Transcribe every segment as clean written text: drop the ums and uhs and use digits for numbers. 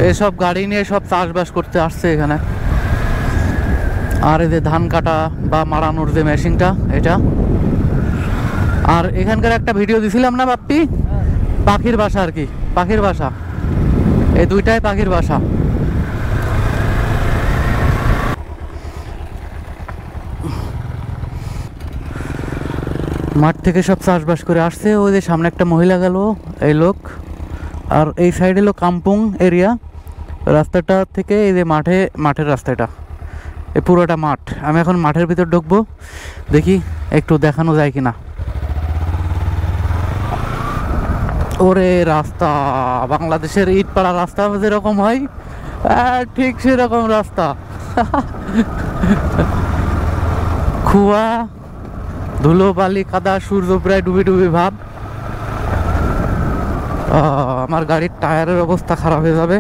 এইসব গাড়ি নিয়ে সব চাষবাস করতে আসছে এখানে। আর এই যে ধান কাটা বা মাড়ানোর যে মেশিনটা এটা। আর এখানকার একটা ভিডিও দিছিলাম না বাপ্পি, পাখির বাসা আর কি, পাখির বাসা, এই দুইটাই পাখির বাসা। মাঠ থেকে সব চাষবাস করে আসছে। ওই যে সামনে একটা মহিলা গেল, এই লোক। আর এই সাইড হলো কাম্পুং এরিয়া। রাস্তাটা থেকে এই যে মাঠের রাস্তাটা, এই পুরোটা মাঠ। আমি এখন মাঠের ভিতর ঢুকবো, দেখি একটু দেখানো যায় কিনা। ওরে রাস্তা, বাংলাদেশের ইটপাড়া রাস্তা যেরকম হয় ঠিক সেরকম রাস্তা। কুয়া, ধুলো বালি কাদা, সূর্য প্রায় ডুবি ডুবি ভাব। আমার গাড়ির টায়ারের অবস্থা খারাপ হয়ে যাবে।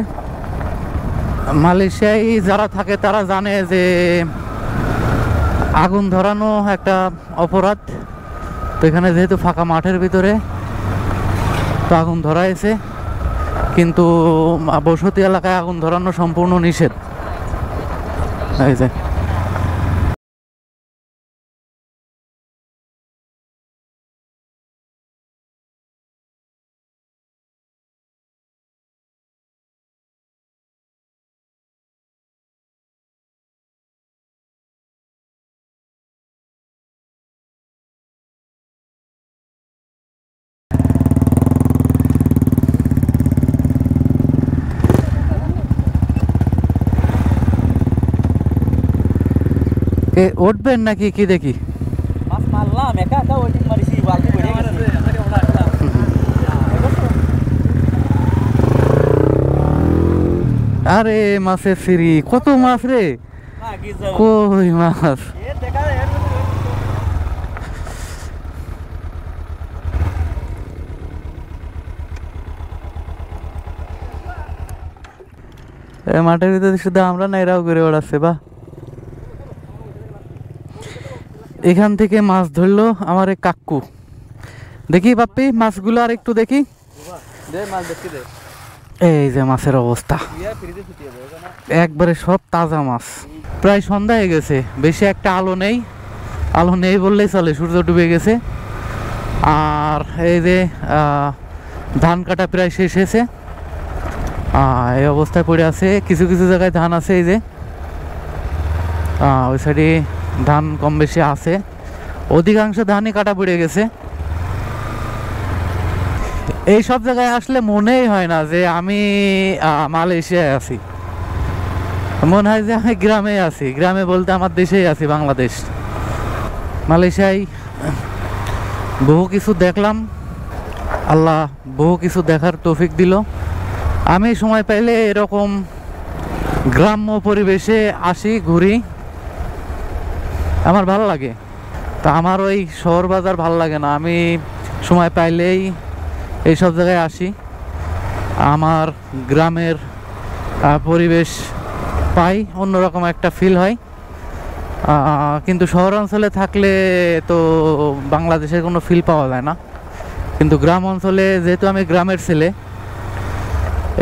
মালয়েশিয়ায় যারা থাকে তারা জানে যে আগুন ধরানো একটা অপরাধ। তো এখানে যেহেতু ফাঁকা মাঠের ভিতরে তো আগুন ধরাইছে, কিন্তু বসতি এলাকায় আগুন ধরানো সম্পূর্ণ নিষেধ। এই যে উঠবেন নাকি কি দেখি? আরে মাছের ফিরি, কত মাছ রে, কই মাছ। মাঠের ভিতরে শুধু আমরা না, এরাও ঘুরে বেড়াচ্ছে। বা এখান থেকে মাছ ধরলো আমার এক কাকু। দেখি বাপ্পি মাছগুলো আর একটু দেখি। এই যে মাছের অবস্থা, একবারে সব তাজা মাছ। প্রায় সন্ধ্যা হয়ে গেছে, বেশি একটা আলো নেই, আলো নেই বললেই চলে, সূর্য ডুবে গেছে। আর এই যে ধান কাটা প্রায় শেষ হয়েছে, এই অবস্থায় পড়ে আছে। কিছু কিছু জায়গায় ধান আছে, এই যে ওই সাইডে ধান কম বেশি আছে, অধিকাংশ ধানই কাটা পড়ে গেছে। এই সব জায়গায় আসলে মনেই হয় না যে আমি মালয়েশিয়ায় আছি, মনে হয় যে আমি গ্রামে আছি। গ্রামে বলতে আমার দেশেই আছি, বাংলাদেশ। মালয়েশিয়ায় বহু কিছু দেখলাম, আল্লাহ বহু কিছু দেখার তৌফিক দিল। আমি সময় পাইলে এরকম গ্রাম্য পরিবেশে আসি, ঘুরি, আমার ভালো লাগে। তা আমার ওই শহর বাজার ভালো লাগে না, আমি সময় পাইলেই এইসব জায়গায় আসি। আমার গ্রামের পরিবেশ পাই, অন্যরকম একটা ফিল হয়। কিন্তু শহর অঞ্চলে থাকলে তো বাংলাদেশের কোনো ফিল পাওয়া যায় না। কিন্তু গ্রাম অঞ্চলে, যেহেতু আমি গ্রামের ছেলে,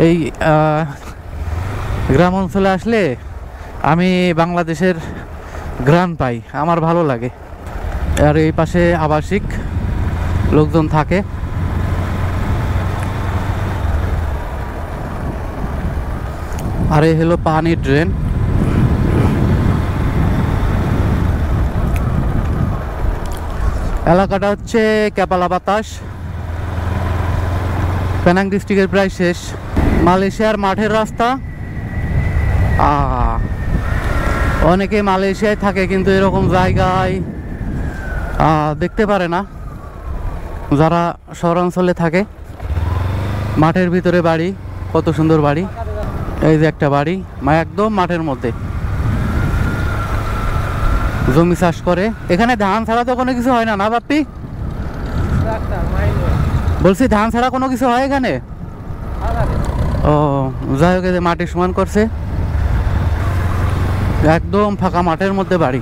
এই গ্রাম অঞ্চলে আসলে আমি বাংলাদেশের গ্রাম পাই, আমার ভালো লাগে। আর এই পাশে আবাসিক লোকজন থাকে। আর এই হলো পানির ড্রেন। এলাকাটা হচ্ছে ক্যাপালা বাতাস, পেনাং ডিস্ট্রিক্টের প্রায় শেষ। মালয়েশিয়ার মাঠের রাস্তা। অনেকে মালয়েশিয়ায় থাকে কিন্তু এরকম জায়গায় দেখতে পারে না, যারা শহরাঞ্চলে থাকে। মাঠের ভিতরে বাড়ি, কত সুন্দর বাড়ি। এই যে একটা বাড়ি, একদম মাঠের মধ্যে জমি চাষ করে। এখানে ধান ছাড়া তো কোনো কিছু হয় না, না বাপ্পি? বলছি ধান ছাড়া কোনো কিছু হয় এখানে? ও যাই হোক, মাটি সমান করছে, একদম ফাঁকা মাঠের মধ্যে বাড়ি।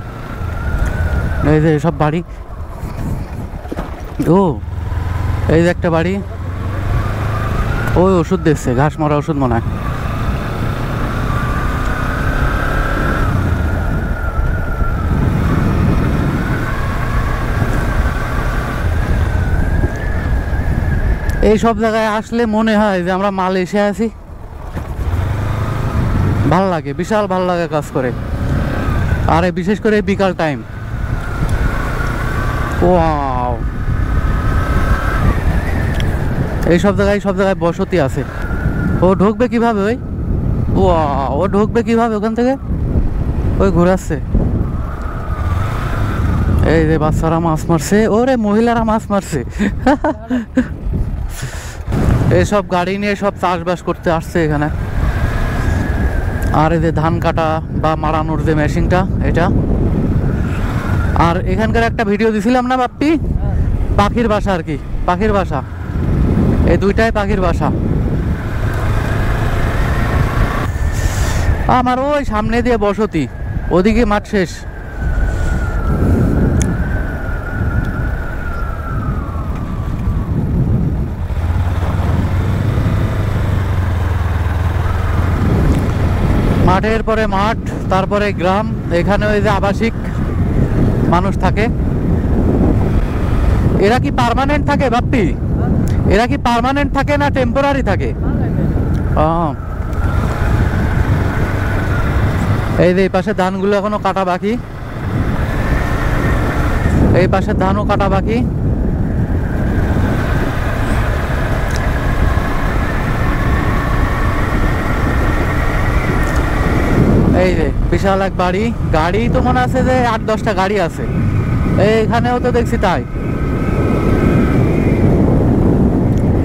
এই যে সব বাড়ি। ও এই যে একটা বাড়ি, ওই ওষুধ দিচ্ছে, ঘাস মরা ওষুধ মনে হয়। এই সব জায়গায় আসলে মনে হয় যে আমরা মালয়েশিয়া আছি। ভাল লাগে, বিশাল ভাল লাগে কাজ করে, আর বিশেষ করে বিকাল টাইম। ওয়াও, এই সব জায়গায় বসতি আছে। ও ঢুকবে কিভাবে? ও ঢুকবে কিভাবে ওখান থেকে? ওই ঘুরাচ্ছে। এই যে বাচ্চারা মাছ মারছে, ওরে মহিলারা মাছ মারছে। এইসব গাড়ি নিয়ে সব চাষবাস করতে আসছে এখানে। আর এই যে ধান কাটা বা মারানোর যে মেশিনটা, এটা। আর এখানকার একটা ভিডিও দিছিলাম না বাপ্পি, পাখির বাসা আর কি, পাখির বাসা। এই দুইটাই পাখির বাসা। আমার ওই সামনে দিয়ে বসতি, ওদিকে মাঠ শেষ। মাঠের পরে মাঠ, তারপরে গ্রাম। এখানে ওই যে আবাসিক মানুষ থাকে। এরা কি পার্মানেন্ট থাকে বাপ্পি? এরা কি পার্মানেন্ট থাকে না টেম্পোরারি থাকে? এই যে এই পাশে ধানগুলো এখনো কাটা বাকি, এই পাশে ধানও কাটা বাকি। এই যে বিশাল এক বাড়ি, গাড়ি তো মনে আছে যে 8-10টা গাড়ি আছে। এইখানেও তো দেখছি তাই,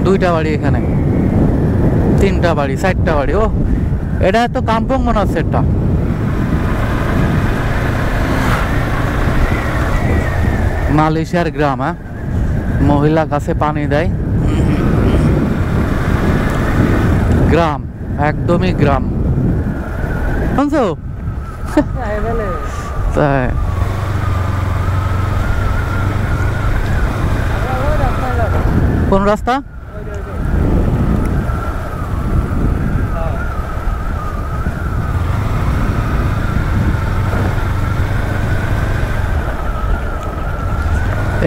2টা বাড়ি, এখানে 3টা বাড়ি, 4টা বাড়ি। ও, এটা তো কাম্পং মনে হচ্ছে। এটা মালয়েশিয়ার গ্রাম। হ্যাঁ, মহিলা গাছে পানি দেয়। গ্রাম, একদমই গ্রাম, শুনছো? তাই কোন রাস্তা?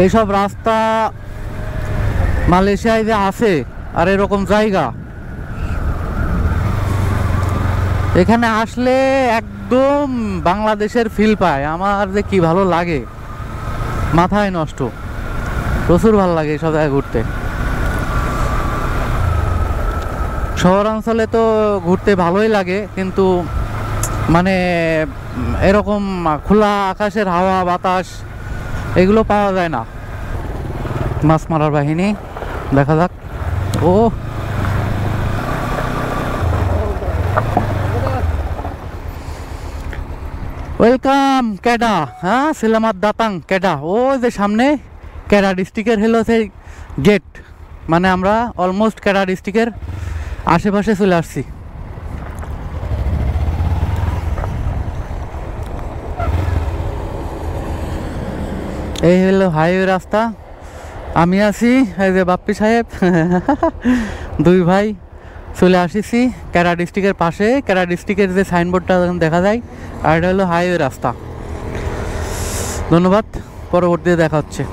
এইসব রাস্তা মালয়েশিয়ায় যে আছে, আর এরকম জায়গা এখানে আসলে একদম বাংলাদেশের ফিল পায়। আমার যে কি ভালো লাগে, মাথায় নষ্ট, প্রচুর ভালো লাগে এইসব জায়গায় ঘুরতে। শহরাঞ্চলে তো ঘুরতে ভালোই লাগে, কিন্তু মানে এরকম খোলা আকাশের হাওয়া বাতাস এগুলো পাওয়া যায় না। মাছ মারার বাহিনী, দেখা যাক। ও, ওয়েলকাম কেডা। হ্যাঁ, সিলামাত দাতাং কেডা। ও যে সামনে কেডা ডিস্ট্রিক্টের হলো সেই গেট, মানে আমরা অলমোস্ট কেডা ডিস্ট্রিক্টের আশেপাশে চলে আসছি। এই হলো হাইওয়ে রাস্তা। আমি আছি, এই যে বাপ্পি সাহেব, 2 ভাই চলে আসিছি কেডা ডিস্ট্রিক্টের পাশে। কেডা ডিস্ট্রিক্টের যে সাইনবোর্ডটা দেখা যায়, আর এটা হলো হাইওয়ে রাস্তা। ধন্যবাদ, পরবর্তীতে দেখা হচ্ছে।